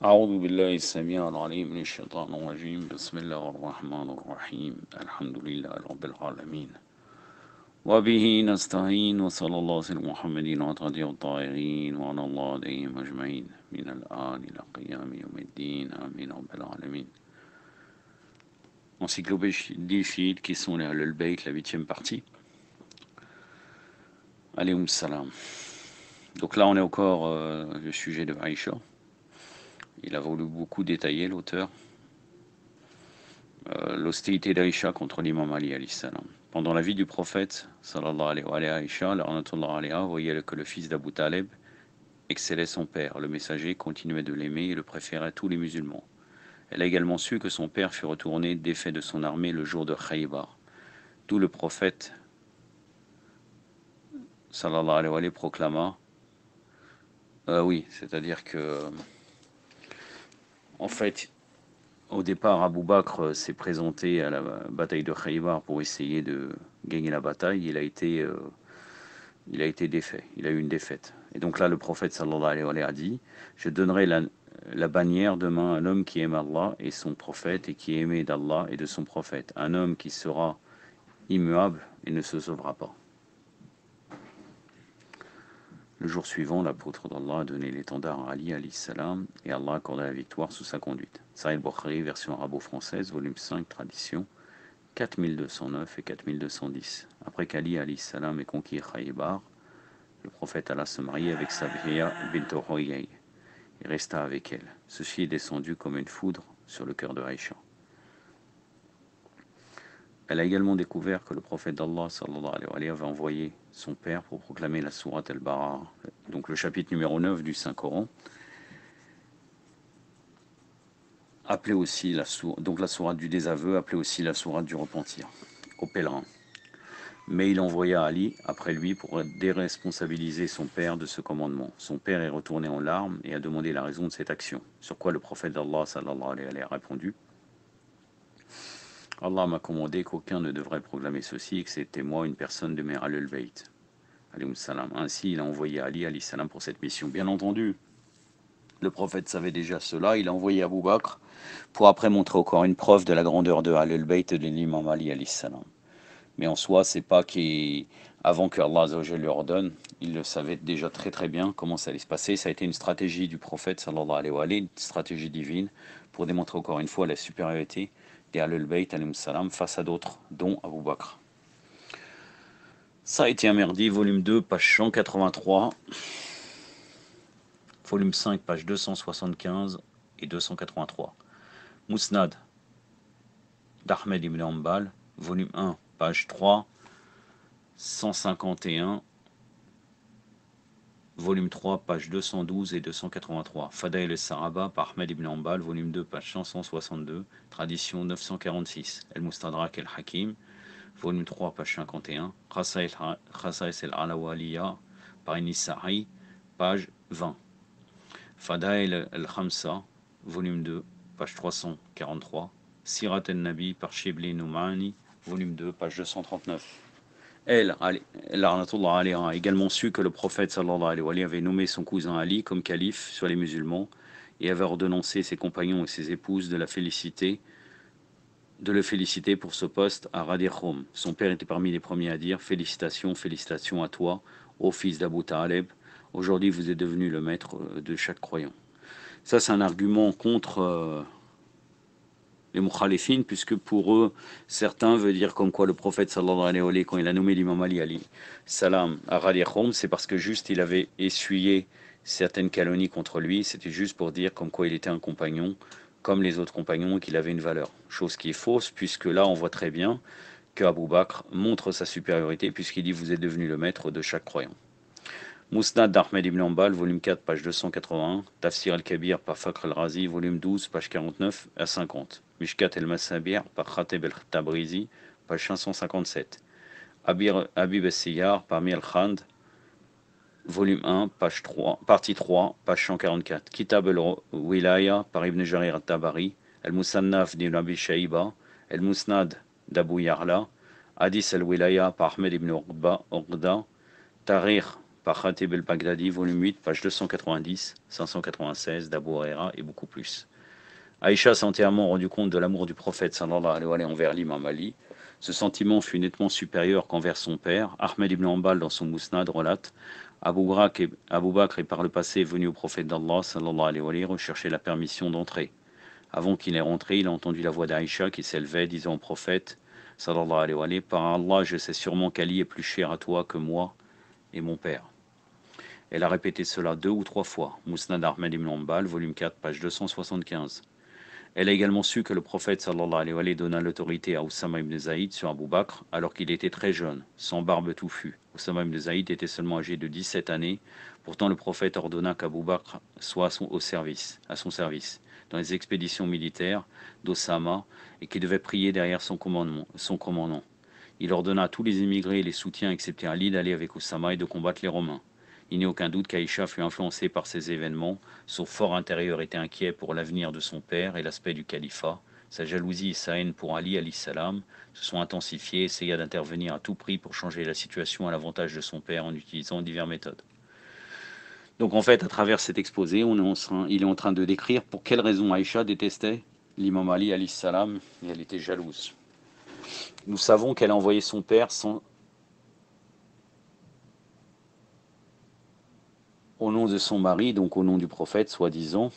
أعوذ بالله السميع العليم من الشيطان الرجيم بسم الله الرحمن الرحيم الحمد لله رب العالمين وبه نستعين وصلى الله على محمد وعلى الطاهرين وعلى الله عليهم أجمعين من الآن إلى قيام يوم الدين آمين رب العالمين. Encyclopédie chiite qui sont les Ahlul Bayt, la 8e partie. Alayhum salam. Donc là on est encore le sujet de Aïcha. Il a voulu beaucoup détailler l'auteur. L'hostilité d'Aïcha contre l'imam Ali alayhi salam. Pendant la vie du prophète, sallallahu alayhi wa Aïcha, voyait que le fils d'Abu Talib excellait son père. Le messager continuait de l'aimer et le préférait à tous les musulmans. Elle a également su que son père fut retourné défait de son armée le jour de Khaybar. D'où le prophète, sallallahu alayhi wa alayhi, proclama oui, c'est-à-dire que en fait, au départ, Abou Bakr s'est présenté à la bataille de Khaybar pour essayer de gagner la bataille. Il a été défait. Il a eu une défaite. Et donc là, le prophète sallallahu alayhi wa sallam a dit: je donnerai la bannière demain à un homme qui aime Allah et son prophète et qui est aimé d'Allah et de son prophète. Un homme qui sera immuable et ne se sauvera pas. Le jour suivant, l'apôtre d'Allah a donné l'étendard à Ali alayhi salam et Allah accorda la victoire sous sa conduite. Sahih Bukhari, version arabo-française, volume 5, tradition 4209 et 4210. Après qu'Ali alayhi salam ait conquis Khaybar, le prophète alla se marier avec Sabiya bint Huyay et resta avec elle. Ceci est descendu comme une foudre sur le cœur de Aïcha. Elle a également découvert que le prophète d'Allah sallallahu alayhi wa sallam avait envoyé son père pour proclamer la sourate al-Baqarah, donc le chapitre numéro 9 du Saint-Coran, appelée aussi la sourate du désaveu, appelée aussi la sourate du repentir, aux pèlerins. Mais il envoya Ali après lui pour déresponsabiliser son père de ce commandement. Son père est retourné en larmes et a demandé la raison de cette action. Sur quoi le prophète d'Allah sallallahu alayhi wa sallam a répondu: Allah m'a commandé qu'aucun ne devrait proclamer ceci et que c'était moi une personne de mes Ahlul Bayt. Ainsi, il a envoyé Ali alayhi salam pour cette mission. Bien entendu, le prophète savait déjà cela. Il a envoyé Abu Bakr pour après montrer encore une preuve de la grandeur de Ahlul Bayt et de l'imam Ali alayhi salam. Mais en soi, c'est pas qu'avant que Allah lui ordonne, il le savait déjà très très bien comment ça allait se passer. Ça a été une stratégie du prophète sallallahu alayhi wa sallam, une stratégie divine pour démontrer encore une fois la supériorité des Ahlul Bayt alayhim salam face à d'autres, dont Abu Bakr. Ça a été un merdi, volume 2, page 183, volume 5, page 275 et 283. Musnad d'Ahmed ibn Hanbal, volume 1, page 3, 151, volume 3, page 212 et 283. Fadail al-Sahaba par Ahmed ibn Hanbal, volume 2, page 562, tradition 946. El-Mustadrak el-Hakim, volume 3, page 51. Khasa'is al-Alawaliya par Inissa'i, page 20. Fadail al-Khamsa, volume 2, page 343. Sirat al-Nabi par Shibli Noumani, volume 2, page 239. Elle a également su que le prophète sallallahu alayhi wa sallam avait nommé son cousin Ali comme calife sur les musulmans et avait ordonnancé ses compagnons et ses épouses de le féliciter pour ce poste à Radir Khoum. Son père était parmi les premiers à dire: félicitations, félicitations à toi, ô fils d'Abu Talib. Aujourd'hui, vous êtes devenu le maître de chaque croyant. Ça, c'est un argument contre les mukhalifines, puisque pour eux, certains veulent dire comme quoi le prophète sallallahu alayhi wa sallam, quand il a nommé l'imam Ali salam à Radir Khoum, c'est parce que juste il avait essuyé certaines calomnies contre lui. C'était juste pour dire comme quoi il était un compagnon comme les autres compagnons et qu'il avait une valeur. Chose qui est fausse, puisque là on voit très bien que Abu Bakr montre sa supériorité, puisqu'il dit: vous êtes devenu le maître de chaque croyant. Musnad d'Ahmed ibn Hanbal, volume 4, page 281. Tafsir al-Kabir par Fakhr al-Razi, volume 12, page 49 à 50. Mishkat el-Masabir par Khatib el-Tabrizi, page 557. Habib al-Siyar par Mir al-Khand, volume 1, page 3, partie 3, page 144. Kitab al-Wilaya par Ibn Jarir al-Tabari. El-Musannaf d'Ibn Abi Shayba. El-Musnad d'Abu Yarla. Hadith al-Wilaya par Ahmed ibn Uqda. Tariq par Khatib el-Baghdadi, volume 8, page 290, 596 d'Abu Huraira et beaucoup plus. Aïcha s'est entièrement rendu compte de l'amour du prophète sallallahu alayhi wa sallam envers l'imam Ali. Ce sentiment fut nettement supérieur qu'envers son père. Ahmed ibn Hanbal, dans son Mousnad, relate Abu Bakr est par le passé venu au prophète d'Allah sallallahu alayhi wa sallam rechercher la permission d'entrer. Avant qu'il ait rentré, il a entendu la voix d'Aïcha qui s'élevait, disant au prophète sallallahu alayhi wa sallam, par Allah, je sais sûrement qu'Ali est plus cher à toi que moi et mon père. Elle a répété cela 2 ou 3 fois. Mousnad Ahmed ibn Hanbal, volume 4, page 275. Elle a également su que le prophète sallallahu alayhi wa sallam donna l'autorité à Oussama ibn Zaïd sur Abu Bakr alors qu'il était très jeune, sans barbe touffue. Oussama ibn Zaïd était seulement âgé de 17 années. Pourtant, le prophète ordonna qu'Abu Bakr soit à son service dans les expéditions militaires d'Oussama et qu'il devait prier derrière son commandant. Il ordonna à tous les émigrés et les soutiens, excepté Ali, d'aller avec Oussama et de combattre les Romains. Il n'y a aucun doute qu'Aïcha fut influencée par ces événements. Son fort intérieur était inquiet pour l'avenir de son père et l'aspect du califat. Sa jalousie et sa haine pour Ali alayhi salam se sont intensifiées et essaya d'intervenir à tout prix pour changer la situation à l'avantage de son père en utilisant diverses méthodes. Donc en fait, à travers cet exposé, il est en train de décrire pour quelles raisons Aïcha détestait l'imam Ali alayhi salam et elle était jalouse. Nous savons qu'elle a envoyé son père au nom de son mari, donc au nom du prophète, soi-disant,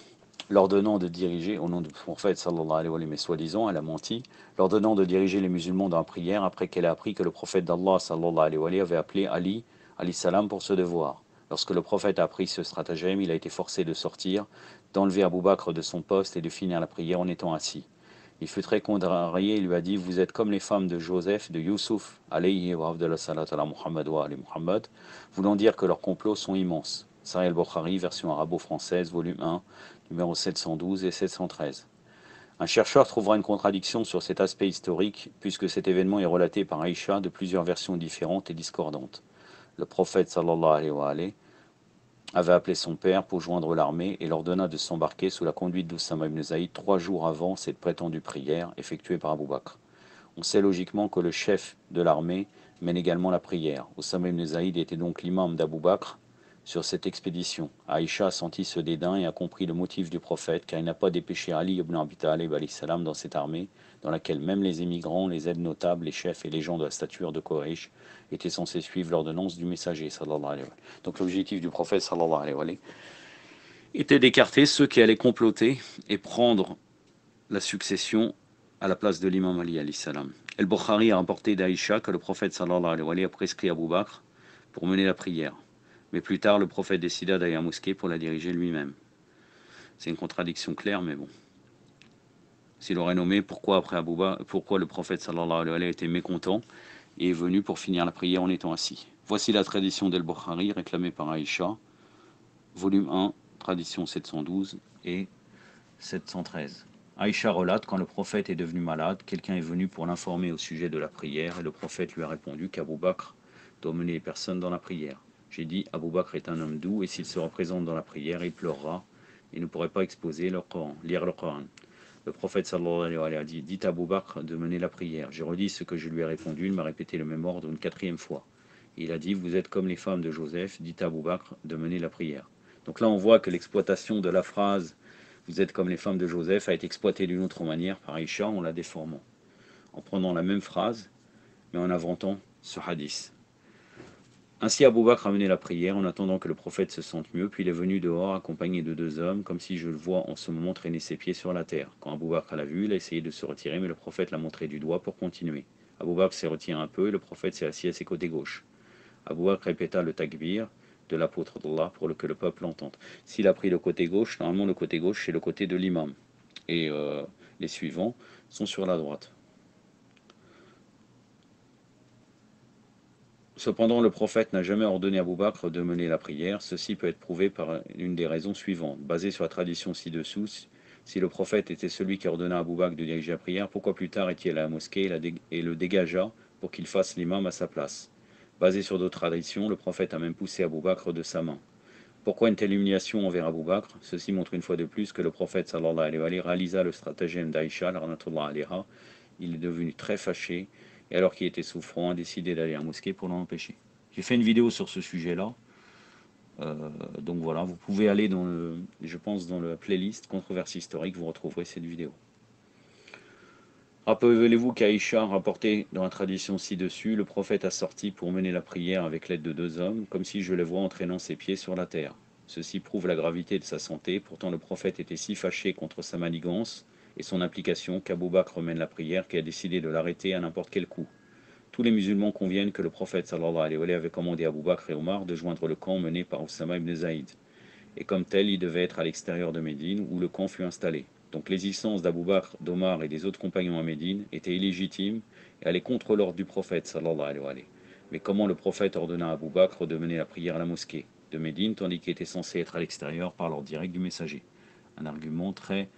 l'ordonnant de diriger, au nom du prophète, sallallahu alayhi wa sallam, mais soi-disant, elle a menti, l'ordonnant de diriger les musulmans dans la prière après qu'elle a appris que le prophète d'Allah, sallallahu alayhi wa sallam, avait appelé Ali, alayhi salam, pour ce devoir. Lorsque le prophète a appris ce stratagème, il a été forcé de sortir, d'enlever Abu Bakr de son poste et de finir la prière en étant assis. Il fut très contrarié, il lui a dit, vous êtes comme les femmes de Joseph, de Youssouf, alayhi wa afdallah salat ala Muhammad wa ali Muhammad, voulant dire que leurs complots sont immenses. Sahih al-Bukhari, version arabo-française, volume 1, numéro 712 et 713. Un chercheur trouvera une contradiction sur cet aspect historique, puisque cet événement est relaté par Aïcha de plusieurs versions différentes et discordantes. Le prophète sallallahu alayhi wa sallam avait appelé son père pour joindre l'armée et l'ordonna de s'embarquer sous la conduite d'Oussama ibn Zaïd 3 jours avant cette prétendue prière effectuée par Abu Bakr. On sait logiquement que le chef de l'armée mène également la prière. Oussama ibn Zaïd était donc l'imam d'Abu Bakr sur cette expédition. Aïcha a senti ce dédain et a compris le motif du prophète, car il n'a pas dépêché Ali ibn Abi Talib dans cette armée, dans laquelle même les émigrants, les aides notables, les chefs et les gens de la stature de Quraysh étaient censés suivre l'ordonnance du messager, sallallahu alayhi wa sallam. Donc l'objectif du prophète, sallallahu alayhi wa sallam, était d'écarter ceux qui allaient comploter et prendre la succession à la place de l'imam Ali alayhi salam. El-Bukhari a rapporté d'Aïcha que le prophète, sallallahu alayhi wa sallam, a prescrit Abu Bakr pour mener la prière. Mais plus tard, le prophète décida d'aller à la mosquée pour la diriger lui-même. C'est une contradiction claire, mais bon. S'il aurait nommé pourquoi le prophète sallallahu alayhi wa sallam était mécontent et est venu pour finir la prière en étant assis. Voici la tradition d'El-Bukhari réclamée par Aïcha, volume 1, tradition 712 et 713. Aïcha relate, quand le prophète est devenu malade, quelqu'un est venu pour l'informer au sujet de la prière et le prophète lui a répondu qu'Abu Bakr doit mener les personnes dans la prière. J'ai dit, Abu Bakr est un homme doux et s'il se représente dans la prière, il pleurera et ne pourrait pas exposer lire le Coran. Le prophète sallallahu alayhi wa sallam a dit, dites à Abu Bakr de mener la prière. J'ai redit ce que je lui ai répondu, il m'a répété le même ordre une 4e fois. Il a dit, vous êtes comme les femmes de Joseph, dites à Abu Bakr de mener la prière. Donc là on voit que l'exploitation de la phrase vous êtes comme les femmes de Joseph a été exploitée d'une autre manière par Aïcha en la déformant, en prenant la même phrase mais en inventant ce hadith. Ainsi Abu Bakr a mené la prière en attendant que le prophète se sente mieux, puis il est venu dehors accompagné de 2 hommes, comme si je le vois en ce moment traîner ses pieds sur la terre. Quand Abu Bakr l'a vu, il a essayé de se retirer, mais le prophète l'a montré du doigt pour continuer. Abu Bakr s'est retiré un peu et le prophète s'est assis à ses côtés gauche. Abu Bakr répéta le takbir de l'apôtre d'Allah pour que le peuple l'entende. S'il a pris le côté gauche, normalement le côté gauche c'est le côté de l'imam. Et les suivants sont sur la droite. Cependant, le prophète n'a jamais ordonné à Abu Bakr de mener la prière. Ceci peut être prouvé par une des raisons suivantes. Basée sur la tradition ci-dessous, si le prophète était celui qui ordonna à Abu Bakr de diriger la prière, pourquoi plus tard est-il à la mosquée et le dégagea pour qu'il fasse l'imam à sa place? Basé sur d'autres traditions, le prophète a même poussé Abu Bakr de sa main. Pourquoi une telle humiliation envers Abu Bakr? Ceci montre une fois de plus que le prophète sallallahu alayhi wa sallam réalisa le stratagème d'Aïcha, rahmatullah alayha. Il est devenu très fâché et alors qu'il était souffrant, a décidé d'aller à la mosquée pour l'en empêcher. J'ai fait une vidéo sur ce sujet-là. Donc voilà, vous pouvez aller dans je pense dans la playlist controverse historique, vous retrouverez cette vidéo. Rappelez-vous qu'Aïcha rapporté dans la tradition ci-dessus, le prophète a sorti pour mener la prière avec l'aide de deux hommes, comme si je les vois entraînant ses pieds sur la terre. Ceci prouve la gravité de sa santé, pourtant le prophète était si fâché contre sa manigance et son application qu'Abou Bakr mène la prière qui a décidé de l'arrêter à n'importe quel coup. Tous les musulmans conviennent que le prophète sallallahu alayhi wa sallam avait commandé à Abou Bakr et Omar de joindre le camp mené par Oussama ibn Zaïd. Et comme tel, il devait être à l'extérieur de Médine où le camp fut installé. Donc l'existence d'Abou Bakr, d'Omar et des autres compagnons à Médine était illégitime et allait contre l'ordre du prophète sallallahu alayhi wa sallam. Mais comment le prophète ordonna à Abou Bakr de mener la prière à la mosquée de Médine tandis qu'il était censé être à l'extérieur par l'ordre direct du messager? Un argument très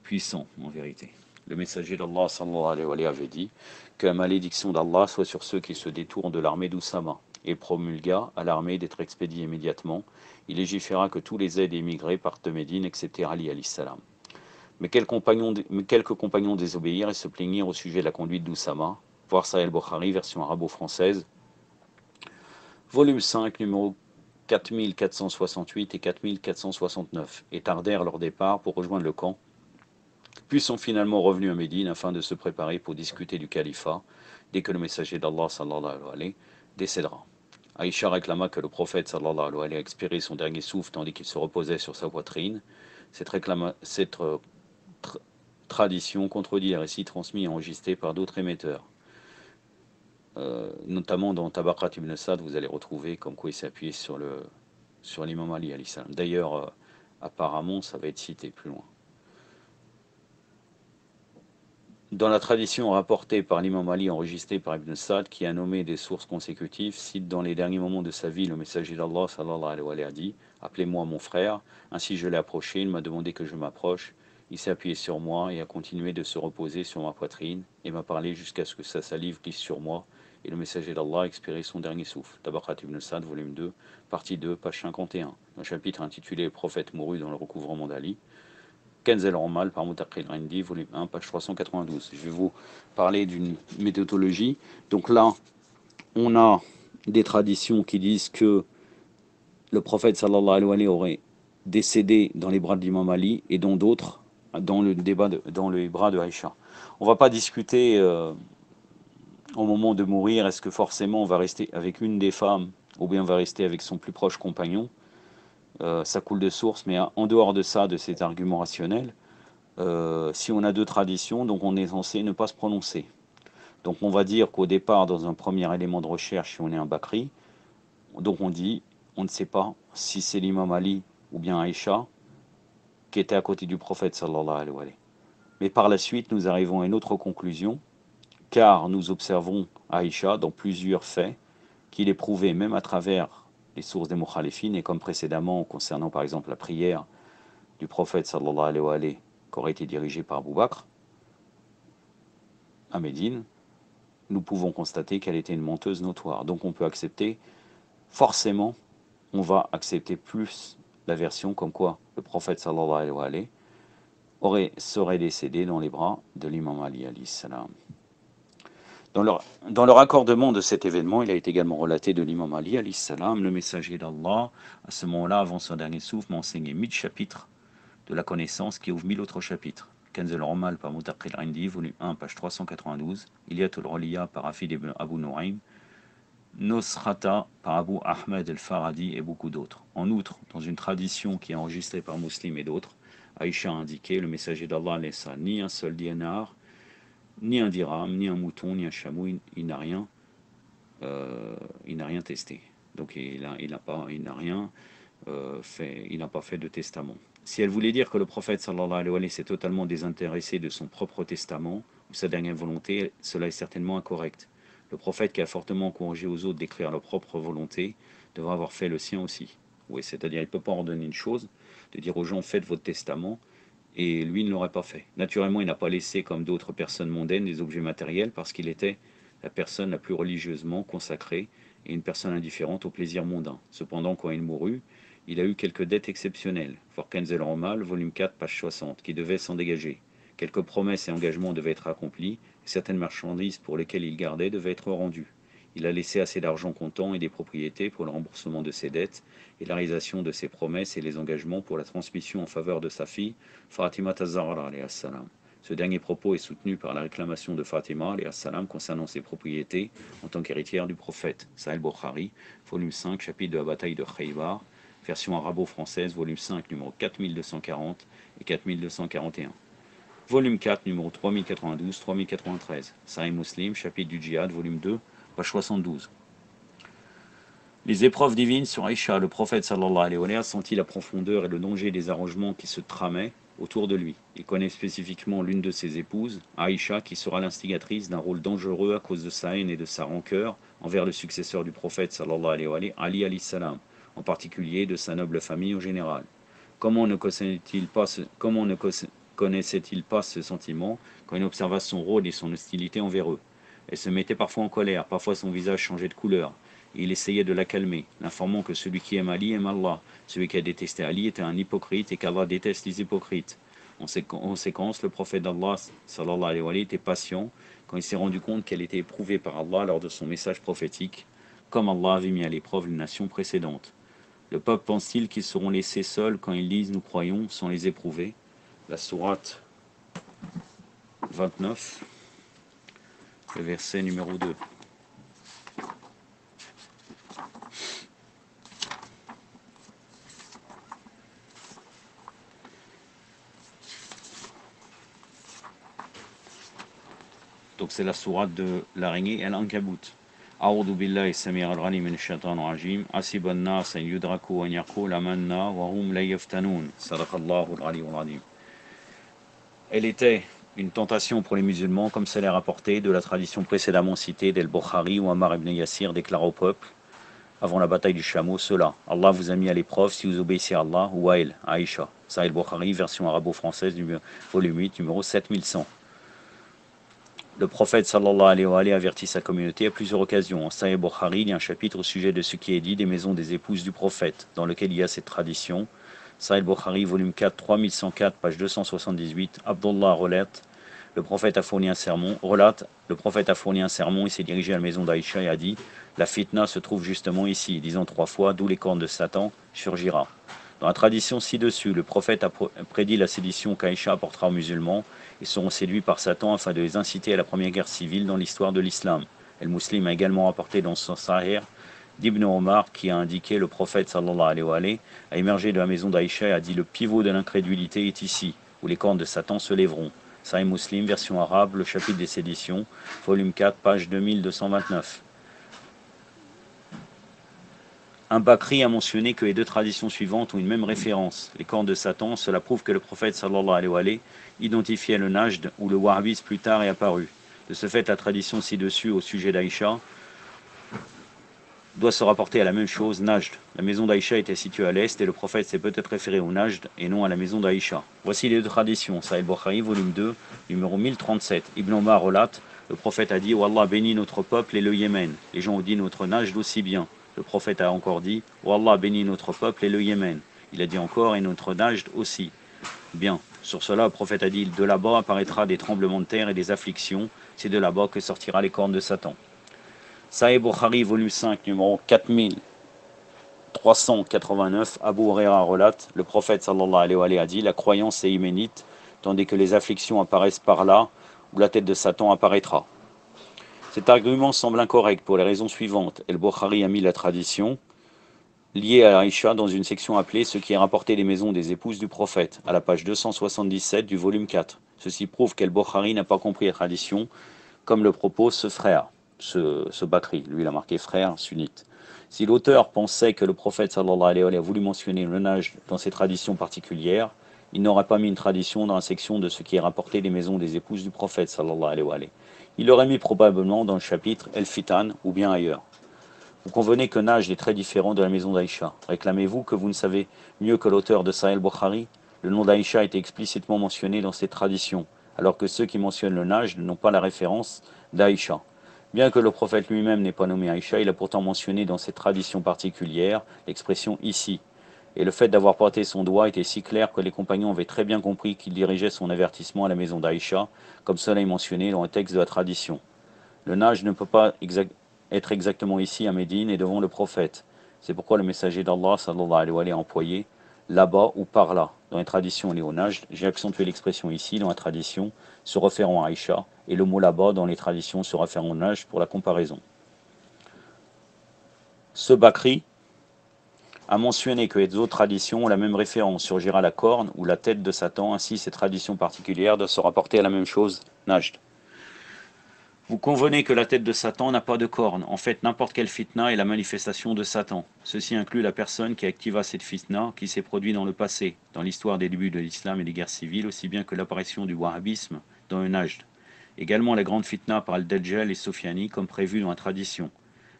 puissant en vérité. Le messager d'Allah sallallahu alayhi wa sallam avait dit que la malédiction d'Allah soit sur ceux qui se détournent de l'armée d'Oussama et promulgua à l'armée d'être expédiée immédiatement. Il légiféra que tous les aides émigrés partent de Médine, excepté Ali alayhi salam. Mais quelques compagnons désobéirent et se plaignirent au sujet de la conduite d'Oussama. Voir Sahih al-Bukhari, version arabo-française, volume 5, numéro 4468 et 4469, et tardèrent leur départ pour rejoindre le camp, puis sont finalement revenus à Médine afin de se préparer pour discuter du califat dès que le messager d'Allah sallallahu alayhi wa sallam décédera. Aïcha réclama que le prophète sallallahu alayhi wa sallam expiré son dernier souffle tandis qu'il se reposait sur sa poitrine. Cette tradition contredit les récits transmis et enregistrés par d'autres émetteurs. Notamment dans Tabaqat ibn Sa'd, vous allez retrouver comme quoi il s'est appuyé sur l'imam Ali alayhi salam. D'ailleurs, apparemment, ça va être cité plus loin. Dans la tradition rapportée par l'imam Ali, enregistrée par Ibn Sa'd, qui a nommé des sources consécutives, cite dans les derniers moments de sa vie, le messager d'Allah sallallahu alayhi wa sallam a dit « Appelez-moi mon frère ». Ainsi je l'ai approché, il m'a demandé que je m'approche. Il s'est appuyé sur moi et a continué de se reposer sur ma poitrine et m'a parlé jusqu'à ce que sa salive glisse sur moi. Et le messager d'Allah a expiré son dernier souffle. Tabaqat ibn Sa'd, volume 2, partie 2, page 51. Un chapitre intitulé « Le prophète mourut dans le recouvrement d'Ali ». Kenzel Romal par Mutaqil Rindi, volume 1, page 392. Je vais vous parler d'une méthodologie. Donc là, on a des traditions qui disent que le prophète sallallahu alayhi wa sallam aurait décédé dans les bras de l'imam Ali et dont d'autres dans les bras de Aïcha. On ne va pas discuter au moment de mourir, est-ce que forcément on va rester avec une des femmes ou bien on va rester avec son plus proche compagnon. Ça coule de source, mais en dehors de ça, de cet argument rationnel, si on a deux traditions, donc on est censé ne pas se prononcer. Donc on va dire qu'au départ, dans un premier élément de recherche, si on est un Bakri, donc on dit, on ne sait pas si c'est l'imam Ali ou bien Aïcha qui était à côté du prophète sallallahu alayhi wa sallam. Mais par la suite, nous arrivons à une autre conclusion, car nous observons Aïcha dans plusieurs faits qu'il est prouvé, même à travers les sources des Mukhalifines, et comme précédemment concernant par exemple la prière du prophète sallallahu alayhi wa sallam qui aurait été dirigée par Abou Bakr à Médine, nous pouvons constater qu'elle était une menteuse notoire. Donc on peut accepter, forcément, on va accepter plus la version comme quoi le prophète sallallahu alayhi wa sallam serait décédé dans les bras de l'imam Ali alayhi salam. Dans leur accordement de cet événement, il a été également relaté de l'imam Ali alayhi salam, le messager d'Allah, à ce moment-là, avant son dernier souffle, m'a enseigné 1000 chapitres de la connaissance qui ouvre 1000 autres chapitres. Kenzel Romal par Mutaqil Rindi, volume 1, page 392, Ilyatul Roliya par Hafid ibn Abu Nu'aym, Nosrata par Abu Ahmed el-Faradi et beaucoup d'autres. En outre, dans une tradition qui est enregistrée par Muslim et d'autres, Aïcha a indiqué, le messager d'Allah ne laissa ni un seul dinar, ni un dirham, ni un mouton, ni un chameau, il n'a rien testé. Donc il n'a pas fait de testament. Si elle voulait dire que le prophète sallallahu alayhi wa sallam s'est totalement désintéressé de son propre testament ou sa dernière volonté, cela est certainement incorrect. Le prophète qui a fortement encouragé aux autres d'écrire leur propre volonté devra avoir fait le sien aussi. Oui, c'est-à-dire il ne peut pas ordonner une chose, de dire aux gens faites votre testament, et lui ne l'aurait pas fait. Naturellement, il n'a pas laissé comme d'autres personnes mondaines des objets matériels parce qu'il était la personne la plus religieusement consacrée et une personne indifférente aux plaisirs mondains. Cependant, quand il mourut, il a eu quelques dettes exceptionnelles, For Kenzel Romal, volume 4, page 60, qui devaient s'en dégager. Quelques promesses et engagements devaient être accomplis, et certaines marchandises pour lesquelles il gardait devaient être rendues. Il a laissé assez d'argent comptant et des propriétés pour le remboursement de ses dettes et la réalisation de ses promesses et les engagements pour la transmission en faveur de sa fille, Fatima az-Zahra alayha salam. Ce dernier propos est soutenu par la réclamation de Fatima alayha salam concernant ses propriétés en tant qu'héritière du prophète. Sahih Bukhari, volume 5, chapitre de la bataille de Khaybar, version arabo-française, volume 5, numéro 4240 et 4241. Volume 4, numéro 3092, 3093. Sahih Muslim, chapitre du djihad, volume 2, page 72. Les épreuves divines sur Aïcha, le prophète sallallahu alayhi wa sallam sentit la profondeur et le danger des arrangements qui se tramaient autour de lui. Il connaît spécifiquement l'une de ses épouses, Aïcha, qui sera l'instigatrice d'un rôle dangereux à cause de sa haine et de sa rancœur envers le successeur du prophète sallallahu alayhi wa sallam, Ali alayhi salam, en particulier de sa noble famille en général. Comment ne connaissait-il pas ce sentiment quand il observa son rôle et son hostilité envers eux? Elle se mettait parfois en colère, parfois son visage changeait de couleur. Et il essayait de la calmer, l'informant que celui qui aime Ali aime Allah, celui qui a détesté Ali était un hypocrite et qu'Allah déteste les hypocrites. En conséquence, le prophète d'Allah sallallahu alayhi wa sallam était patient quand il s'est rendu compte qu'elle était éprouvée par Allah lors de son message prophétique, comme Allah avait mis à l'épreuve les nations précédentes. Le peuple pense-t-il qu'ils seront laissés seuls quand ils disent « nous croyons » sans les éprouver? La sourate 29, le verset numéro 2. Donc c'est la sourate de l'araignée Al-Ankabut. A'udhu billahi samir al-ghalim min ash-shaytan ar-rajim. Asiban nas an yudraku wa yaqulu amanna wa hum la yaftanun. Sadaqallahu al-ali al-azim. Elle était une tentation pour les musulmans, comme cela est rapporté de la tradition précédemment citée d'El-Bukhari où Ammar ibn Yassir déclara au peuple, avant la bataille du chameau, cela: Allah vous a mis à l'épreuve si vous obéissez à Allah ou à elle, Aïcha. Sahih Bukhari, version arabo-française, volume 8, numéro 7100. Le prophète sallallahu alayhi wa sallam avertit sa communauté à plusieurs occasions. En Sahih Bukhari, il y a un chapitre au sujet de ce qui est dit des maisons des épouses du prophète, dans lequel il y a cette tradition. Sahih Bukhari, volume 4, 3104, page 278. Abdullah relate, le prophète a fourni un sermon, il s'est dirigé à la maison d'Aïcha et a dit: la fitna se trouve justement ici, disant 3 fois, d'où les cornes de Satan surgira. Dans la tradition ci-dessus, le prophète a prédit la sédition qu'Aïcha apportera aux musulmans. Ils seront séduits par Satan afin de les inciter à la première guerre civile dans l'histoire de l'islam. El-Muslim a également rapporté dans son Sahih d'Ibn Omar qui a indiqué le prophète sallallahu alayhi wa sallam a émergé de la maison d'Aïcha et a dit: le pivot de l'incrédulité est ici, où les cornes de Satan se lèveront. Sahih Muslim, version arabe, le chapitre des séditions, volume 4, page 2229. Un Bakri a mentionné que les deux traditions suivantes ont une même référence. Les cornes de Satan, cela prouve que le prophète sallallahu alayhi wa sallam identifiait le Najd où le wahhabisme plus tard est apparu. De ce fait, la tradition ci-dessus au sujet d'Aïcha doit se rapporter à la même chose, Najd. La maison d'Aïcha était située à l'est et le prophète s'est peut-être référé au Najd et non à la maison d'Aïcha. Voici les deux traditions. Sahih Bukhari, volume 2, numéro 1037. Ibn Omar relate, le prophète a dit: oh Allah bénit notre peuple et le Yémen. Les gens ont dit notre Najd aussi bien. Le prophète a encore dit: oh Allah bénit notre peuple et le Yémen. Il a dit encore: et notre Najd aussi. Bien. Sur cela, le prophète a dit: de là-bas apparaîtra des tremblements de terre et des afflictions. C'est de là-bas que sortira les cornes de Satan. Sahih Bukhari, volume 5, numéro 4389, Abu Huraira relate, le prophète sallallahu alayhi wa sallam a dit: la croyance est yéménite, tandis que les afflictions apparaissent par là, où la tête de Satan apparaîtra. Cet argument semble incorrect pour les raisons suivantes. El-Bukhari a mis la tradition liée à Aïcha dans une section appelée ce qui est rapporté des maisons des épouses du prophète, à la page 277 du volume 4. Ceci prouve qu'El-Bukhari n'a pas compris la tradition, comme le propose ce frère, ce Bakri. Lui, il a marqué frère sunnite. Si l'auteur pensait que le prophète sallallahu alayhi wa sallam a voulu mentionner le Najd dans ses traditions particulières, il n'aurait pas mis une tradition dans la section de ce qui est rapporté des maisons des épouses du prophète sallallahu alayhi wa sallam. Il l'aurait mis probablement dans le chapitre El-Fitan ou bien ailleurs. Vous convenez que Najd est très différent de la maison d'Aïcha. Réclamez-vous que vous ne savez mieux que l'auteur de Sahih Bukhari? Le nom d'Aïcha a été explicitement mentionné dans cette tradition, alors que ceux qui mentionnent le Najd n'ont pas la référence d'Aïcha. Bien que le prophète lui-même n'ait pas nommé Aïcha, il a pourtant mentionné dans cette tradition particulière l'expression ici. Et le fait d'avoir porté son doigt était si clair que les compagnons avaient très bien compris qu'il dirigeait son avertissement à la maison d'Aïcha, comme cela est mentionné dans le texte de la tradition. Le Najd ne peut pas être exactement ici à Médine et devant le prophète. C'est pourquoi le messager d'Allah sallallahu alayhi wa sallam a employé là-bas ou par là. Dans les traditions et au Najd, j'ai accentué l'expression ici dans la tradition se référant à Aïcha et le mot là-bas dans les traditions se référant au Najd pour la comparaison. Ce Bakri a mentionné que les autres traditions ont la même référence, surgira la corne ou la tête de Satan, ainsi ces traditions particulières doivent se rapporter à la même chose, Najd. Vous convenez que la tête de Satan n'a pas de corne. En fait, n'importe quelle fitna est la manifestation de Satan. Ceci inclut la personne qui activa cette fitna qui s'est produite dans le passé, dans l'histoire des débuts de l'islam et des guerres civiles, aussi bien que l'apparition du wahhabisme dans le Najd. Également la grande fitna par Al-Dajjal et Sofiani, comme prévu dans la tradition.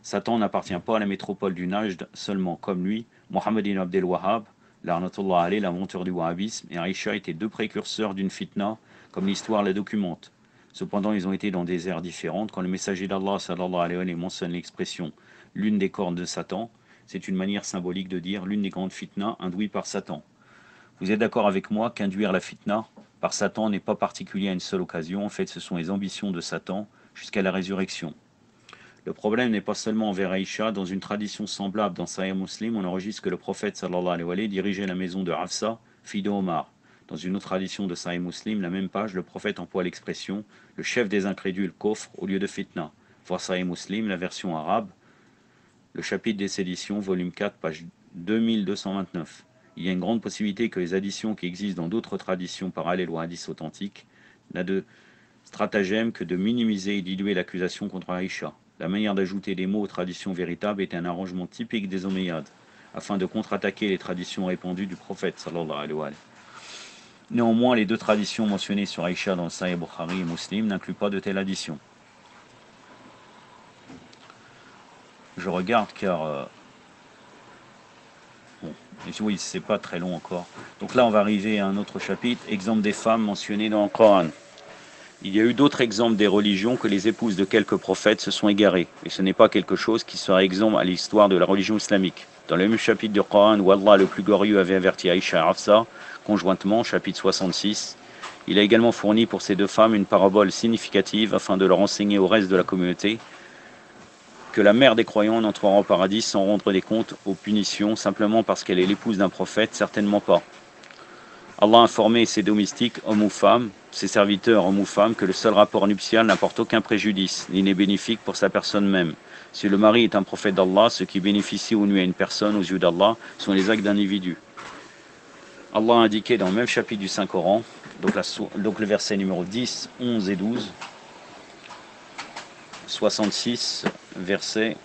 Satan n'appartient pas à la métropole du Najd seulement, comme lui, Mohammed ibn Abdel Wahhab, l'arnatullah alayh, l'inventeur du wahhabisme, et Aïcha étaient deux précurseurs d'une fitna, comme l'histoire la documente. Cependant, ils ont été dans des ères différentes. Quand le messager d'Allah sallallahu alayhi wa sallam mentionne l'expression « l'une des cornes de Satan », c'est une manière symbolique de dire « l'une des grandes fitnas induites par Satan ». Vous êtes d'accord avec moi qu'induire la fitna par Satan n'est pas particulier à une seule occasion. En fait, ce sont les ambitions de Satan jusqu'à la résurrection. Le problème n'est pas seulement envers Aïcha. Dans une tradition semblable dans Sahih Muslim, on enregistre que le prophète sallallahu alayhi wa sallam dirigeait la maison de Hafsa, fille de Omar. Dans une autre tradition de Sahih Muslim, la même page, le prophète emploie l'expression « le chef des incrédules coffre » au lieu de fitna. Voir Sahih Muslim, la version arabe, le chapitre des séditions, volume 4, page 2229. Il y a une grande possibilité que les additions qui existent dans d'autres traditions parallèles aux hadiths authentiques n'a de stratagème que de minimiser et diluer l'accusation contre Aïcha. La manière d'ajouter des mots aux traditions véritables était un arrangement typique des Omeyyades, afin de contre-attaquer les traditions répandues du prophète sallallahu alayhi wa sallam. Néanmoins, les deux traditions mentionnées sur Aïcha dans le Sahih Bukhari et Muslim n'incluent pas de telle addition. Je regarde car... bon, oui, c'est pas très long encore. Donc là, on va arriver à un autre chapitre, exemple des femmes mentionnées dans le Coran. Il y a eu d'autres exemples des religions que les épouses de quelques prophètes se sont égarées. Et ce n'est pas quelque chose qui sera exemple à l'histoire de la religion islamique. Dans le même chapitre du Coran où Allah le plus glorieux avait averti Aïcha et Hafsa, conjointement, chapitre 66, il a également fourni pour ces deux femmes une parabole significative afin de leur enseigner au reste de la communauté que la mère des croyants n'entrera au paradis sans rendre des comptes aux punitions simplement parce qu'elle est l'épouse d'un prophète, certainement pas. Allah a informé ses domestiques, hommes ou femmes, ses serviteurs, hommes ou femmes, que le seul rapport nuptial n'apporte aucun préjudice, ni n'est bénéfique pour sa personne même. Si le mari est un prophète d'Allah, ce qui bénéficie ou nuit à une personne aux yeux d'Allah sont les actes d'individu. Allah a indiqué dans le même chapitre du Saint-Coran, donc le verset numéro 10, 11 et 12, 66, verset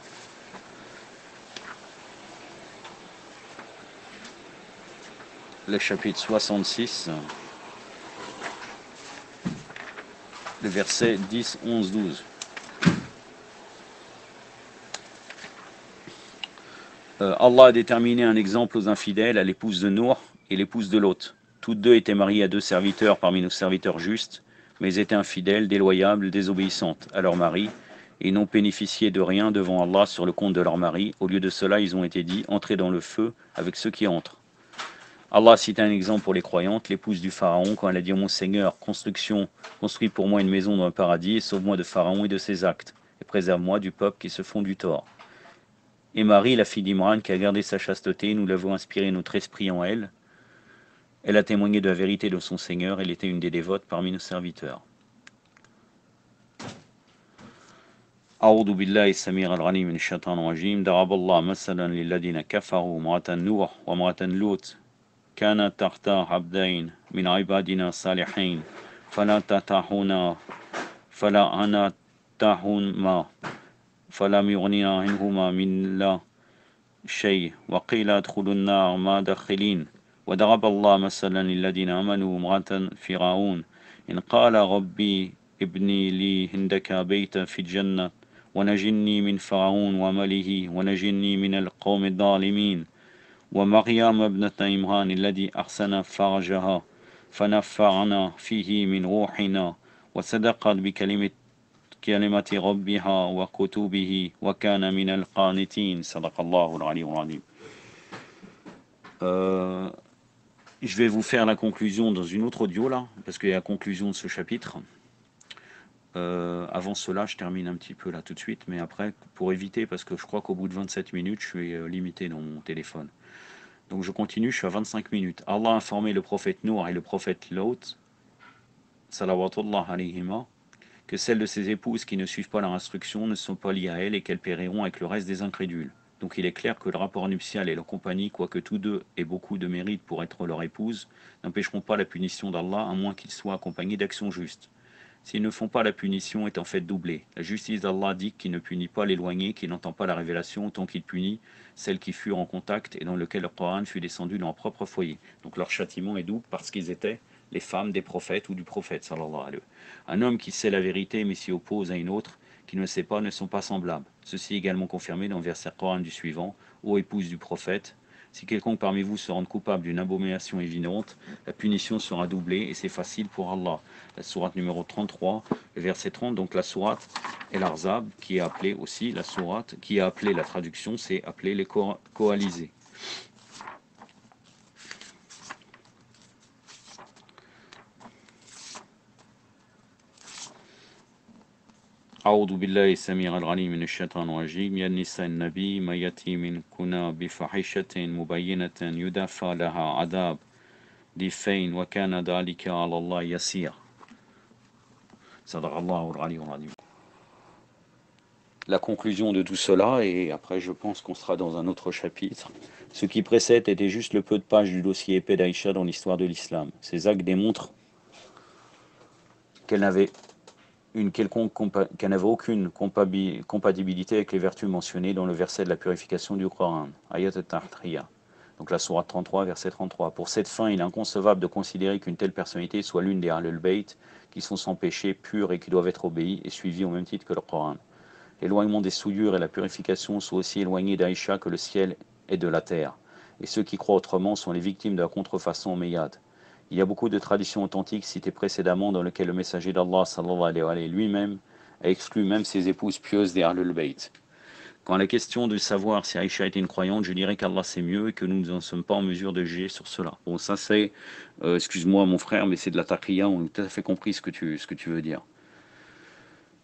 le chapitre 66, le verset 10, 11, 12. Allah a déterminé un exemple aux infidèles, à l'épouse de Nour et l'épouse de Lot. Toutes deux étaient mariées à deux serviteurs parmi nos serviteurs justes, mais étaient infidèles, déloyables, désobéissantes à leur mari, et n'ont bénéficié de rien devant Allah sur le compte de leur mari. Au lieu de cela, ils ont été dit « Entrez dans le feu avec ceux qui entrent ». Allah cite un exemple pour les croyantes, l'épouse du Pharaon, quand elle a dit « Mon Seigneur, construis pour moi une maison dans le paradis, et sauve-moi de Pharaon et de ses actes, et préserve-moi du peuple qui se font du tort. » Et Marie, la fille d'Imran, qui a gardé sa chasteté, nous l'avons inspiré notre esprit en elle. Elle a témoigné de la vérité de son Seigneur, elle était une des dévotes parmi nos serviteurs. أعوذ بالله السميع العليم من الشيطان الرجيم ضرب الله مثلا للذين كفروا امرأة نوح وامرأة لوط كانت تحت عبدين من عبادنا الصالحين فلا أنتهما فلم يغنيا عنهما من الله شيء وقيل ادخلوا النار ما داخلين وضرب الله مثلا للذين آمنوا امرأة فرعون إن قال ربي ابني لي عندك بيتا في الجنة ونجني من فرعون ومله ونجني من القوم الظالمين ومريم ابنة عمران الذي أحسن فرجها فنفعنا فيه من روحنا وصدقت بكلمة ربها وكتبه وكان من القانتين صدق الله العلي العظيم. Je vais vous faire la conclusion dans une autre audio là, parce qu'il y a la conclusion de ce chapitre. Avant cela, je termine un petit peu là tout de suite, mais après, pour éviter, parce que je crois qu'au bout de 27 minutes, je suis limité dans mon téléphone. Donc je continue, je suis à 25 minutes. Allah a informé le prophète Nour et le prophète Lot, salawatullah alayhima, que celles de ses épouses qui ne suivent pas leur instruction ne sont pas liées à elle et qu'elles périront avec le reste des incrédules. Donc il est clair que le rapport nuptial et leur compagnie, quoique tous deux aient beaucoup de mérite pour être leur épouse, n'empêcheront pas la punition d'Allah à moins qu'ils soient accompagnés d'actions justes. S'ils ne font pas, la punition est en fait doublée. La justice d'Allah dit qu'il ne punit pas l'éloigné, qui n'entend pas la révélation, autant qu'il punit celles qui furent en contact et dans lequel le Coran fut descendu dans leur propre foyer. Donc leur châtiment est double parce qu'ils étaient les femmes des prophètes ou du prophète, sallallahu alayhi wa sallam. Un homme qui sait la vérité mais s'y oppose à une autre, qui ne le sait pas, ne sont pas semblables. Ceci est également confirmé dans le verset Coran du suivant, ô épouse du prophète, si quelconque parmi vous se rend coupable d'une abomination évidente, la punition sera doublée et c'est facile pour Allah. La sourate numéro 33, le verset 30, donc la sourate El-Arzab, qui est appelée aussi la sourate, qui est appelée, la traduction, c'est appelé les coalisés. أعوذ بالله السميع العليم من الشيطان الرجيم يا نساء النبي ما يأتي منكن بفاحشة مبينة يضاعف لها عذاب ضعفين وكان ذلك على الله يسير. صدق الله العلي العظيم. La conclusion de tout cela, et après je pense qu'on sera dans un autre chapitre, ce qui précède était juste le peu de pages du dossier épais d'Aïcha dans l'histoire de l'islam. Ces actes démontrent qu'elle n'avait qu'elle n'avait aucune compatibilité avec les vertus mentionnées dans le verset de la purification du Coran, Ayat al-Tahriya, donc la sourate 33, verset 33. Pour cette fin, il est inconcevable de considérer qu'une telle personnalité soit l'une des Ahlul Bayt, qui sont sans péché, purs et qui doivent être obéis et suivis au même titre que le Coran. L'éloignement des souillures et la purification sont aussi éloignés d'Aïcha que le ciel est de la terre. Et ceux qui croient autrement sont les victimes de la contrefaçon omeyyade. Il y a beaucoup de traditions authentiques citées précédemment dans lesquelles le messager d'Allah sallallahu alayhi wa sallam lui-même a exclu même ses épouses pieuses des Ahlul Bayt. Quand la question de savoir si Aïcha était une croyante, je dirais qu'Allah sait mieux et que nous ne sommes pas en mesure de juger sur cela. Bon, ça c'est, excuse-moi mon frère, mais c'est de la taqiyya, on a tout à fait compris ce que tu veux dire.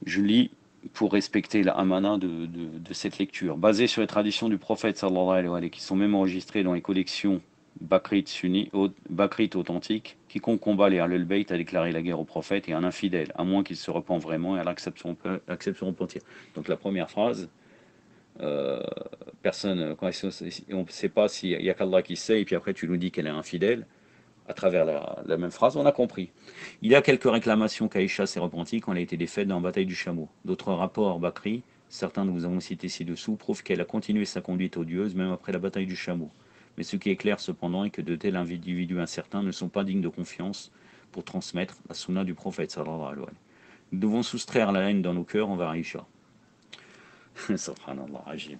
Je lis pour respecter la amana de cette lecture. Basée sur les traditions du prophète sallallahu alayhi wa sallam, qui sont même enregistrées dans les collections Bakrites authentiques, quiconque combat les Ahlul Bayt a déclaré la guerre au prophète et un infidèle, à moins qu'il se repent vraiment et accepte son repentir. Donc la première phrase, personne, on ne sait pas s'il y a qu'Allah qui sait, et puis après tu nous dis qu'elle est infidèle, à travers la même phrase, on a compris. Il y a quelques réclamations qu'Aïcha s'est repentie quand elle a été défaite dans la bataille du chameau. D'autres rapports Bakri, certains nous avons cités ci-dessous, prouvent qu'elle a continué sa conduite odieuse même après la bataille du chameau. Mais ce qui est clair cependant est que de tels individus incertains ne sont pas dignes de confiance pour transmettre la sunna du prophète sallallahu alayhi wa sallam. Nous devons soustraire la haine dans nos cœurs envers Aïcha. Subhanallah, ajib.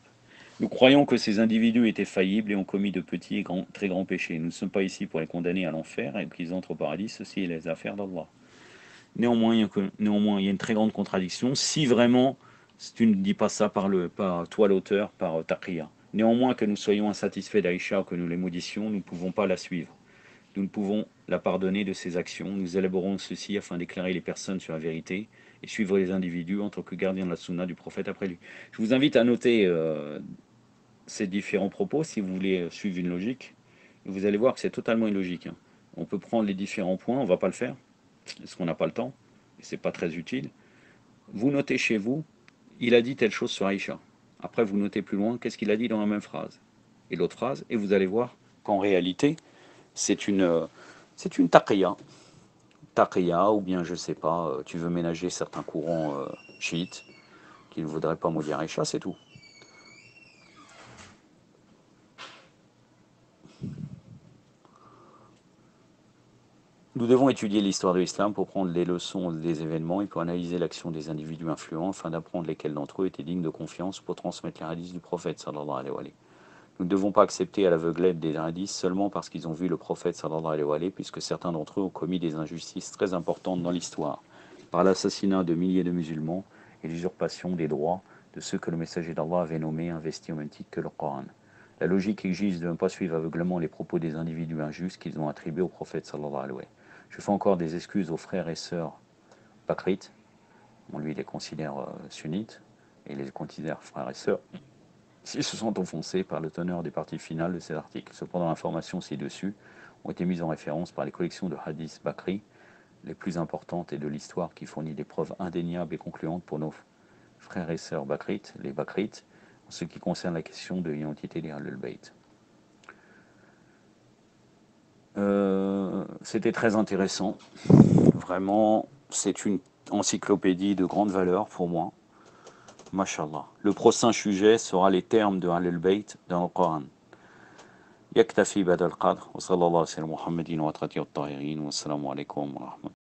Nous croyons que ces individus étaient faillibles et ont commis de petits et très grands péchés. Nous ne sommes pas ici pour les condamner à l'enfer et qu'ils entrent au paradis, ceci est les affaires d'Allah. Néanmoins, il y a une très grande contradiction. Si vraiment, si tu ne dis pas ça par toi l'auteur, par Taqiyya. Néanmoins, que nous soyons insatisfaits d'Aïcha ou que nous les maudissions, nous ne pouvons pas la suivre. Nous ne pouvons la pardonner de ses actions. Nous élaborons ceci afin d'éclairer les personnes sur la vérité et suivre les individus en tant que gardiens de la sunna du prophète après lui. Je vous invite à noter ces différents propos si vous voulez suivre une logique. Et vous allez voir que c'est totalement illogique. On peut prendre les différents points, on ne va pas le faire, parce qu'on n'a pas le temps, et c'est pas très utile. Vous notez chez vous, il a dit telle chose sur Aïcha. Après, vous notez plus loin, qu'est-ce qu'il a dit dans la même phrase et l'autre phrase, et vous allez voir qu'en réalité, c'est une taqiyya. Taqiyya, ou bien, je sais pas, tu veux ménager certains courants chiites qui ne voudraient pas maudire Aïcha, c'est tout. Nous devons étudier l'histoire de l'islam pour prendre les leçons des événements et pour analyser l'action des individus influents afin d'apprendre lesquels d'entre eux étaient dignes de confiance pour transmettre les hadiths du prophète sallallahu alayhi wa sallam. Nous ne devons pas accepter à l'aveuglette des hadiths seulement parce qu'ils ont vu le prophète sallallahu alayhi wa sallam, puisque certains d'entre eux ont commis des injustices très importantes dans l'histoire, par l'assassinat de milliers de musulmans et l'usurpation des droits de ceux que le messager d'Allah avait nommés et investis au même titre que le Coran. La logique exige de ne pas suivre aveuglement les propos des individus injustes qu'ils ont attribués au prophète sallallahu alayhi wa sallam. Je fais encore des excuses aux frères et sœurs bakrites, lui les considère sunnites et les considère frères et sœurs, s'ils se sont offensés par le teneur des parties finales de ces articles. Cependant, l'information ci-dessus ont été mises en référence par les collections de hadiths Bakri les plus importantes et de l'histoire qui fournit des preuves indéniables et concluantes pour nos frères et sœurs bakrites, les bakrites, en ce qui concerne la question de l'identité des Ahlul Bayt. C'était très intéressant. Vraiment, c'est une encyclopédie de grande valeur pour moi. Mashallah. Le prochain sujet sera les termes de Ahlul Bayt dans le Coran. يكتفي بهذا القدر وصلى الله على محمد وعلى آله الطاهرين والسلام عليكم ورحمة الله